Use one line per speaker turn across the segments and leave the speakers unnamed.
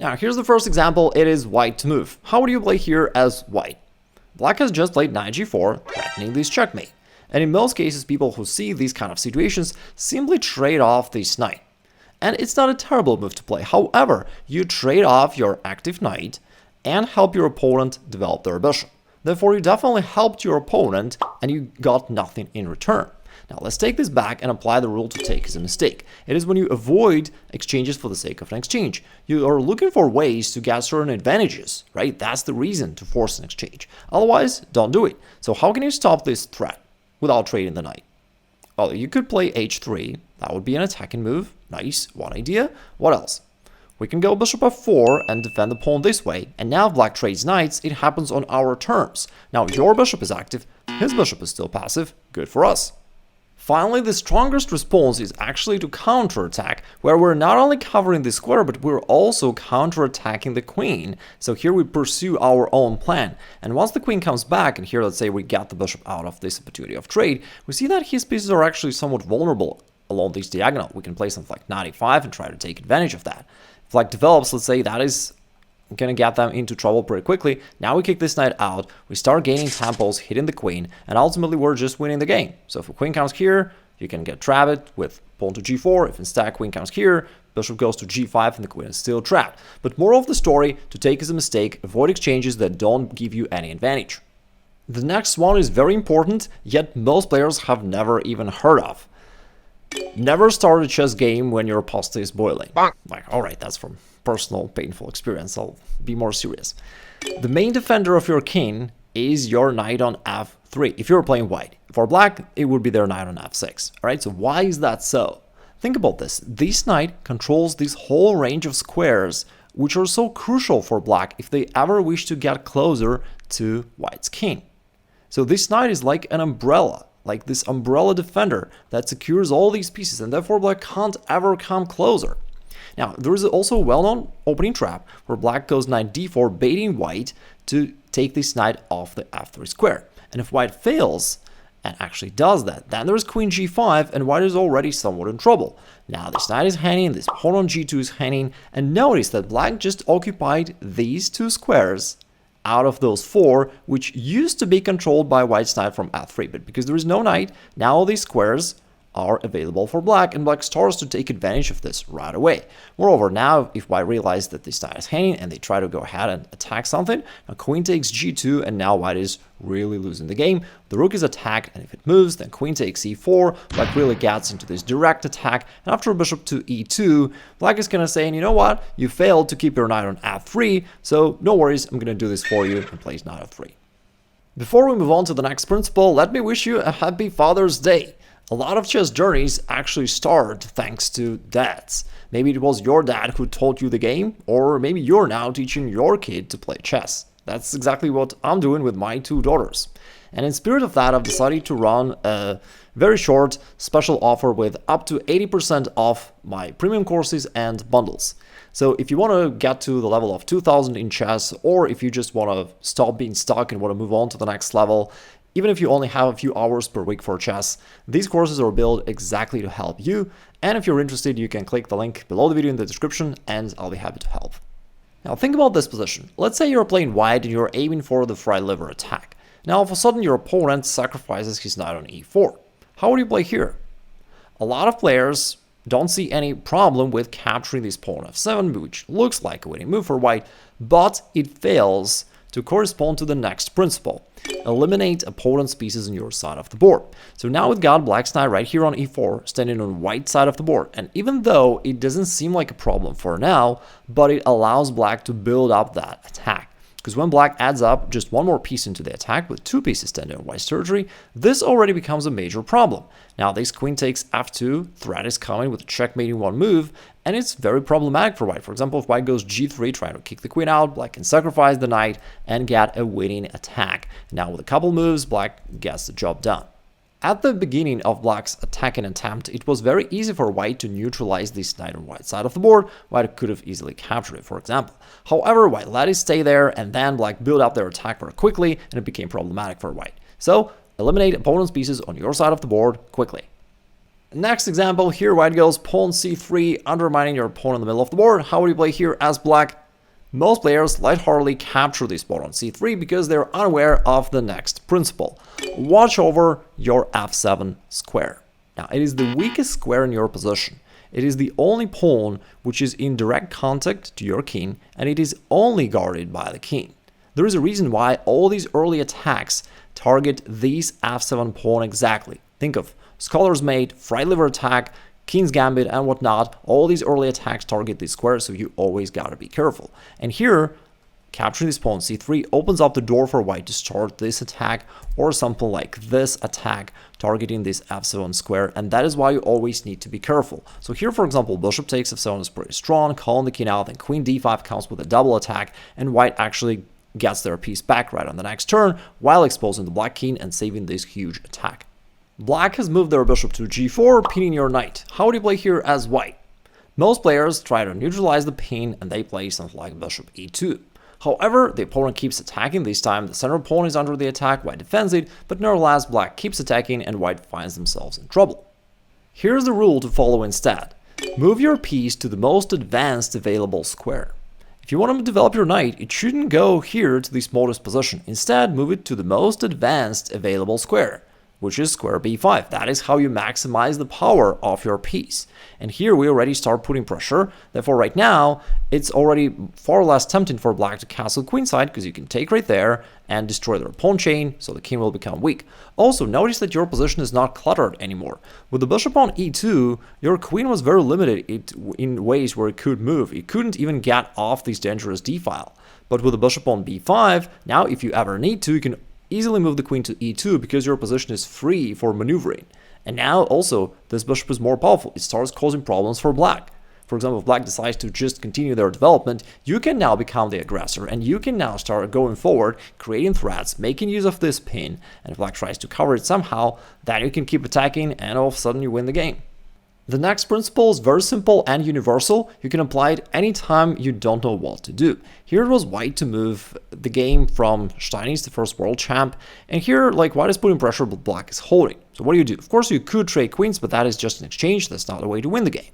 Now, here's the first example. It is white to move. How would you play here as white? Black has just played knight g4, threatening this checkmate. And in most cases, people who see these kind of situations simply trade off this knight. And it's not a terrible move to play. However, you trade off your active knight and help your opponent develop their bishop. Therefore, you definitely helped your opponent and you got nothing in return. Now, let's take this back and apply the rule to take is a mistake. It is when you avoid exchanges for the sake of an exchange. You are looking for ways to get certain advantages, right? That's the reason to force an exchange. Otherwise, don't do it. So how can you stop this threat without trading the knight? Well, you could play h3. That would be an attacking move. Nice, one idea. What else? We can go bishop f4 and defend the pawn this way. And now if black trades knights, it happens on our terms. Now your bishop is active, his bishop is still passive. Good for us. Finally, the strongest response is actually to counterattack, where we're not only covering the square, but we're also counterattacking the queen. So here we pursue our own plan. And once the queen comes back, and here let's say we get the bishop out of this opportunity of trade, we see that his pieces are actually somewhat vulnerable along this diagonal. We can play something like knight e5 and try to take advantage of that. If black develops, let's say that is going to get them into trouble pretty quickly. Now we kick this knight out, we start gaining tempos, hitting the queen, and ultimately we're just winning the game. So if a queen comes here, you can get trapped with pawn to g4. If instead queen comes here, bishop goes to g5 and the queen is still trapped. But moral of the story, to take is a mistake, avoid exchanges that don't give you any advantage. The next one is very important, yet most players have never even heard of. Never start a chess game when your pasta is boiling. Like, alright, that's from personal painful experience, I'll be more serious. The main defender of your king is your knight on f3, if you're playing white. For black, it would be their knight on f6. Alright, so why is that so? Think about this. This knight controls this whole range of squares, which are so crucial for black if they ever wish to get closer to white's king. So this knight is like an umbrella, like this umbrella defender that secures all these pieces, and therefore black can't ever come closer. Now, there is also a well-known opening trap where black goes knight d4, baiting white to take this knight off the f3 square. And if white fails, and actually does that, then there's queen g5, and white is already somewhat in trouble. Now, this knight is hanging, this pawn on g2 is hanging, and notice that black just occupied these two squares out of those four, which used to be controlled by white's knight from f3. But because there is no knight, now all these squares are available for black, and black starts to take advantage of this right away. Moreover, now if white realizes that this knight is hanging and they try to go ahead and attack something, now queen takes g2, and now white is really losing the game. The rook is attacked, and if it moves, then queen takes e4. Black really gets into this direct attack, and after bishop to e2, black is gonna say, and you know what, you failed to keep your knight on f3, so no worries, I'm gonna do this for you, and plays knight f3. Before we move on to the next principle, let me wish you a happy Father's Day. A lot of chess journeys actually start thanks to dads. Maybe it was your dad who taught you the game, or maybe you're now teaching your kid to play chess. That's exactly what I'm doing with my two daughters. And in spirit of that, I've decided to run a very short special offer with up to 80% off my premium courses and bundles. So if you want to get to the level of 2000 in chess, or if you just want to stop being stuck and want to move on to the next level, even if you only have a few hours per week for chess, these courses are built exactly to help you. And if you're interested, you can click the link below the video in the description, and I'll be happy to help. Now think about this position. Let's say you're playing white and you're aiming for the fried liver attack. Now all of a sudden your opponent sacrifices his knight on e4. How would you play here? A lot of players don't see any problem with capturing this pawn f7, which looks like a winning move for white, but it fails to correspond to the next principle. Eliminate opponent's pieces on your side of the board. So now we've got black's knight right here on e4, standing on white side of the board. And even though it doesn't seem like a problem for now, but it allows black to build up that attack. Because when black adds up just one more piece into the attack with two pieces standing on white's territory, this already becomes a major problem. Now this queen takes f2, threat is coming with a checkmate in one move, and it's very problematic for white. For example, if white goes g3 trying to kick the queen out, black can sacrifice the knight and get a winning attack. Now with a couple moves, black gets the job done. At the beginning of black's attacking attempt, it was very easy for white to neutralize this knight on white side of the board. White could have easily captured it, for example. However, white let it stay there, and then black built up their attack very quickly, and it became problematic for white. So, eliminate opponent's pieces on your side of the board quickly. Next example, here white goes pawn c3, undermining your pawn in the middle of the board. How would you play here as black? Most players lightheartedly capture this pawn on c3 because they're unaware of the next principle. Watch over your f7 square. Now, it is the weakest square in your position. It is the only pawn which is in direct contact to your king, and it is only guarded by the king. There is a reason why all these early attacks target this f7 pawn exactly. Think of Scholar's Mate, Fried Liver attack, King's Gambit, and whatnot. All these early attacks target this square, so you always gotta be careful. And here, capturing this pawn c3 opens up the door for white to start this attack or something like this attack targeting this f7 square, and that is why you always need to be careful. So here, for example, bishop takes f7 is pretty strong, calling the king out, then queen d5 comes with a double attack, and white actually gets their piece back right on the next turn while exposing the black king and saving this huge attack. Black has moved their bishop to g4, pinning your knight. How do you play here as white? Most players try to neutralize the pin and they play something like bishop e2. However, the opponent keeps attacking. This time the center pawn is under the attack, white defends it, but nevertheless black keeps attacking and white finds themselves in trouble. Here's the rule to follow instead. Move your piece to the most advanced available square. If you want to develop your knight, it shouldn't go here to the smallest position. Instead, move it to the most advanced available square, which is square b5. That is how you maximize the power of your piece. And here we already start putting pressure. Therefore, right now, it's already far less tempting for black to castle queenside because you can take right there and destroy their pawn chain, so the king will become weak. Also, notice that your position is not cluttered anymore. With the bishop on e2, your queen was very limited in ways where it could move. It couldn't even get off this dangerous d-file. But with the bishop on b5, now if you ever need to, you can easily move the queen to e2 because your position is free for maneuvering. And now also this bishop is more powerful. It starts causing problems for black. For example, if black decides to just continue their development, you can now become the aggressor and you can now start going forward, creating threats, making use of this pin, and if black tries to cover it somehow, then you can keep attacking and all of a sudden you win the game. The next principle is very simple and universal. You can apply it anytime you don't know what to do. Here it was white to move the game from Steinis, the first world champ, and here white is putting pressure but black is holding. So what do? Of course you could trade queens, but that is just an exchange. That's not a way to win the game.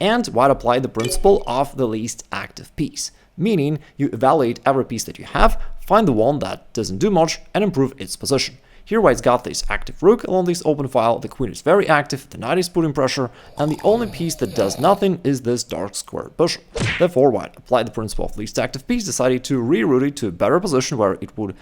And white applied the principle of the least active piece, meaning you evaluate every piece that you have, find the one that doesn't do much, and improve its position. Here white's got this active rook along this open file, the queen is very active, the knight is putting pressure, and the only piece that does nothing is this dark square bishop. Therefore, white applied the principle of least active piece, decided to reroute it to a better position where it would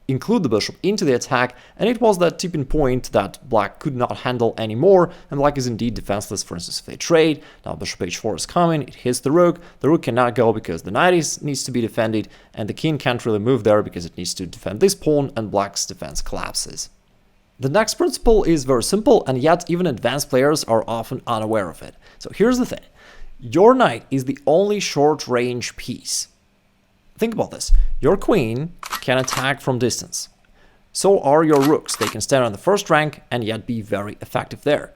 include the bishop into the attack, and it was that tipping point that black could not handle anymore, and black is indeed defenseless. For instance, if they trade, now bishop h4 is coming, it hits the rook cannot go because the knight needs to be defended, and the king can't really move there because it needs to defend this pawn, and black's defense collapses. The next principle is very simple, and yet even advanced players are often unaware of it. So here's the thing. Your knight is the only short-range piece. Think about this. Your queen can attack from distance. So are your rooks. They can stand on the first rank and yet be very effective there.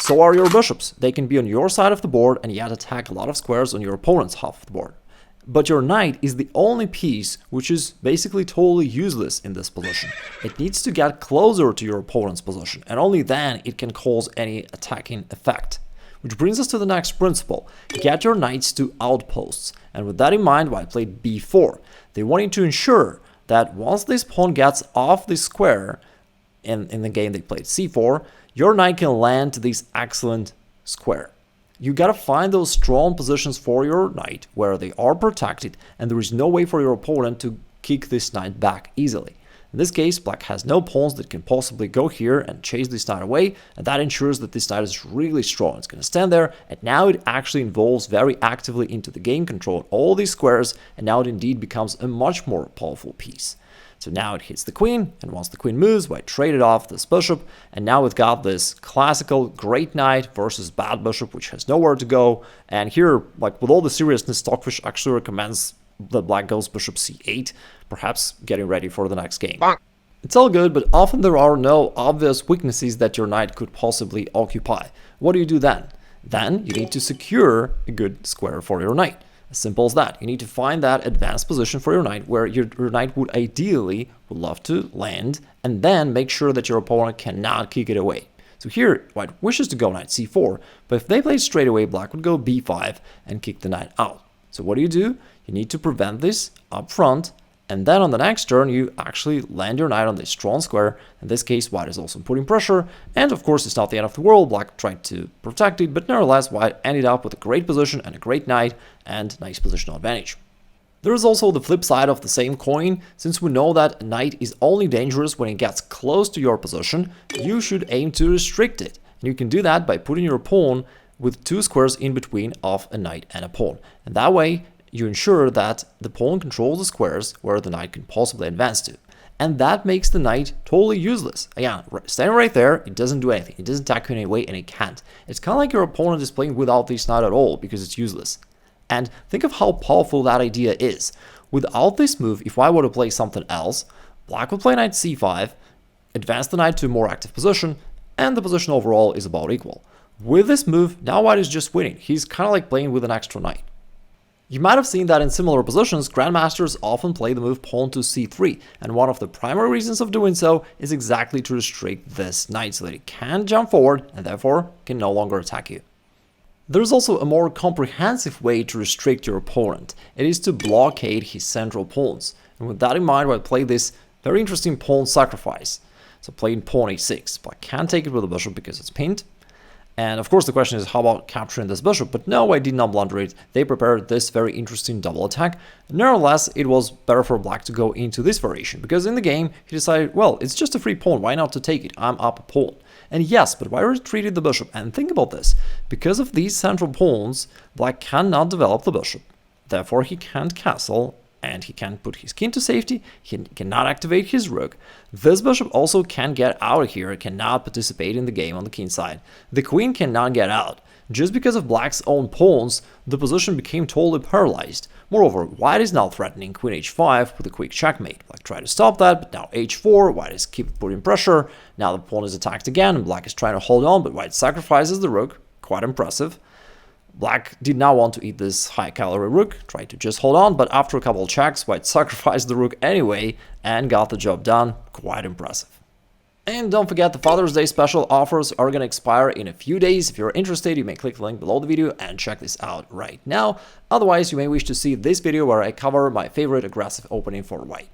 So are your bishops. They can be on your side of the board and yet attack a lot of squares on your opponent's half of the board. But your knight is the only piece which is basically totally useless in this position. It needs to get closer to your opponent's position, and only then it can cause any attacking effect. Which brings us to the next principle. Get your knights to outposts. And with that in mind, white played b4. They wanted to ensure that once this pawn gets off the square, in the game they played c4, your knight can land to this excellent square. You gotta find those strong positions for your knight where they are protected and there is no way for your opponent to kick this knight back easily. In this case, black has no pawns that can possibly go here and chase this knight away, and that ensures that this knight is really strong. It's going to stand there, and now it actually involves very actively into the game, control all these squares, and now it indeed becomes a much more powerful piece. So now it hits the queen, and once the queen moves, white traded off this bishop, and now we've got this classical great knight versus bad bishop, which has nowhere to go. And here, with all the seriousness, Stockfish actually recommends that black goes bishop c8, perhaps getting ready for the next game. It's all good, but often there are no obvious weaknesses that your knight could possibly occupy. What do you do then? Then you need to secure a good square for your knight. As simple as that. You need to find that advanced position for your knight where your knight would love to land, and then make sure that your opponent cannot kick it away. So here, white wishes to go knight c4, but if they played straight away, black would go b5 and kick the knight out. So what do? You You need to prevent this up front, and then on the next turn you actually land your knight on this strong square. In this case, white is also putting pressure, and of course it's not the end of the world. Black tried to protect it, but nevertheless white ended up with a great position and a great knight and nice positional advantage. There is also the flip side of the same coin. Since we know that a knight is only dangerous when it gets close to your position, you should aim to restrict it. And you can do that by putting your pawn with 2 squares in between of a knight and a pawn. And that way you ensure that the pawn controls the squares where the knight can possibly advance to. And that makes the knight totally useless. Again, standing right there, it doesn't do anything. It doesn't attack you in any way, and it can't. It's kind of like your opponent is playing without this knight at all because it's useless. And think of how powerful that idea is. Without this move, if white were to play something else, black would play knight c5, advance the knight to a more active position, and the position overall is about equal. With this move, now white is just winning. He's kind of like playing with an extra knight. You might have seen that in similar positions, grandmasters often play the move pawn to c3, and one of the primary reasons of doing so is exactly to restrict this knight so that it can't jump forward and therefore can no longer attack you. There's also a more comprehensive way to restrict your opponent. It is to blockade his central pawns. And with that in mind, I play this very interesting pawn sacrifice. So playing pawn a6. Black can't take it with the bishop because it's pinned. And of course the question is, how about capturing this bishop? But no, I did not blunder it. They prepared this very interesting double attack. Nevertheless, it was better for black to go into this variation, because in the game he decided, well, it's just a free pawn, why not to take it? I'm up a pawn. And yes, but white retreated the bishop. And think about this. Because of these central pawns, black cannot develop the bishop. Therefore, he can't castle, and he can't put his king to safety. He cannot activate his rook. This bishop also can't get out of here. It cannot participate in the game on the king side. The queen cannot get out. Just because of black's own pawns, the position became totally paralyzed. Moreover, white is now threatening queen h5 with a quick checkmate. Black tried to stop that, but now h4, white is keep putting pressure. Now the pawn is attacked again, and black is trying to hold on, but white sacrifices the rook. Quite impressive. Black did not want to eat this high-calorie rook, tried to just hold on, but after a couple of checks, white sacrificed the rook anyway and got the job done. Quite impressive. And don't forget, the Father's Day special offers are going to expire in a few days. If you're interested, you may click the link below the video and check this out right now. Otherwise, you may wish to see this video where I cover my favorite aggressive opening for white.